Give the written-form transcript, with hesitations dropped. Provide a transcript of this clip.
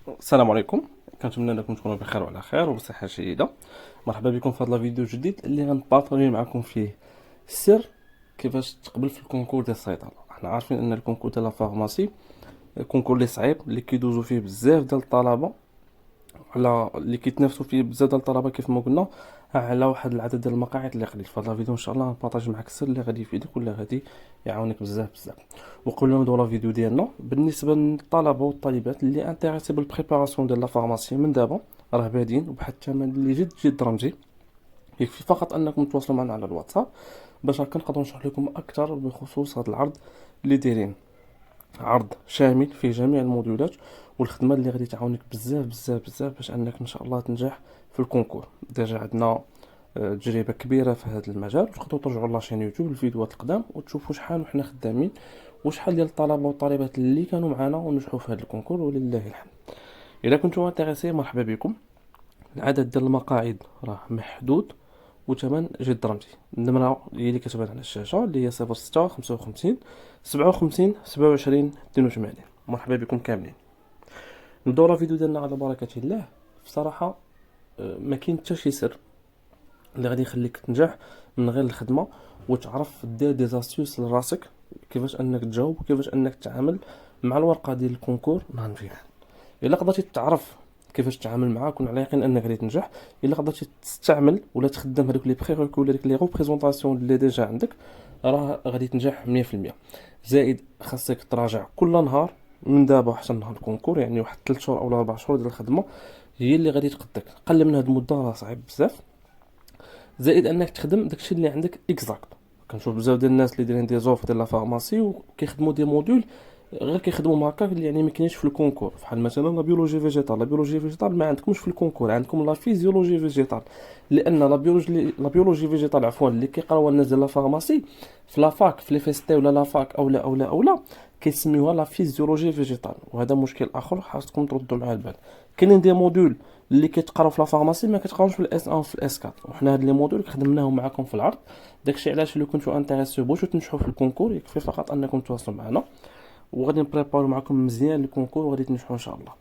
السلام عليكم. كنتمنى انكم تكونوا بخير وعلى خير وبصحه جيده. مرحبا بكم في هذا الفيديو الجديد اللي غنبارطاجي معكم فيه السر كيفاش تقبل في الكونكور ديال الصيدله. احنا عارفين ان الكونكور ديال لا فارماسي كونكور اللي صعيب، اللي كيدوزو فيه بزاف ديال الطلبه، على اللي كيتنافسوا فيه بزاف ديال الطلبه كيف ما قلنا، على واحد العدد ديال المقاعد اللي قليل. في هذا الفيديو ان شاء الله غنبارطاجي معك السر اللي غادي يفيدك ولا غادي يعاونك بزاف بزاف. وقبل ما ندوزو الفيديو ديالنا، بالنسبه للطلبه والطالبات اللي انتريسي بالبريباراسيون ديال لا فارماسي من دابا، راه بادين وبواحد الثمن اللي جد جد رمزي. يكفي فقط انكم تواصلوا معنا على الواتساب باش هكا نقدروا نشرح لكم اكثر بخصوص هذا العرض اللي دايرين. عرض شامل فيه جميع الموديولات والخدمه اللي غادي تعاونك بزاف بزاف بزاف باش انك ان شاء الله تنجح في الكونكور. ديجا عندنا تجربه كبيره في هذا المجال، وتقدروا ترجعوا لاشين يوتيوب الفيديوهات القدام وتشوفوا شحال وحنا خدامين وشحال ديال الطلبه والطالبات اللي كانوا معنا ونجحوا في هذا الكونكور ولله الحمد. اذا كنتم انتريسي مرحبا بكم. العدد ديال المقاعد راه محدود وثمن جد رمزي. النمرة هي اللي كتبان على الشاشة اللي هي 06 55 57 27 82. مرحبا بكم كاملين. ندور الفيديو ديالنا على بركة الله. بصراحة ما كاين حتى شي سر اللي غادي يخليك تنجح من غير الخدمة وتعرف دير دي زاستيوس لراسك كيفاش انك تجاوب وكيفاش انك تتعامل مع الورقة ديال الكونكور مع الامتحان. الا قدرتي تعرف كيفاش تتعامل معاه كون على يقين انك غادي تنجح. الا قدرتي تستعمل ولا تخدم هذوك لي بريكو ولا ديك لي ريبريزونطاسيون اللي ديجا عندك، راه غادي تنجح 100%. زائد خاصك تراجع كل نهار من دابا حتى نهار الكونكور، يعني واحد 3 شهور او 4 شهور ديال الخدمه هي اللي غادي تقدك. قل من هاد المده راه صعيب بزاف. زائد انك تخدم داكشي اللي عندك اكزاكت. كنشوف بزاف ديال الناس اللي دايرين دي زوف ديال لا فارماسي وكيخدموا دي موديول غير كيخدموا هكاك، اللي يعني ما كاينش في الكونكور. بحال مثلا لا بيولوجي فيجيتال، لا بيولوجي فيجيتال ما عندكمش في الكونكور، عندكم لا فيزيولوجي فيجيتال. لان لا بيولوجي فيجيتال عفوا اللي كيقراوها الناس ديال لا فارماسي في لا فاك، في لي فيستي ولا لا فاك او لا كيسميوها لا فيزيولوجي فيجيتال، وهذا مشكل اخر خاصكم تردوا معاه البال. كاينين دي موديول اللي كيتقراو في لا فارماسي ما كتقراوش في الاس 1 في الاس 4، وحنا هاد لي موديول خدمناهم معكم في العرض. داكشي علاش الا كنتو انتريسيو بغيتو تنجحوا في الكونكور يكفي فقط انكم تواصلوا معنا وغادي نبريبارو معكم مزيان الكونكور وغادي تنجحوا ان شاء الله.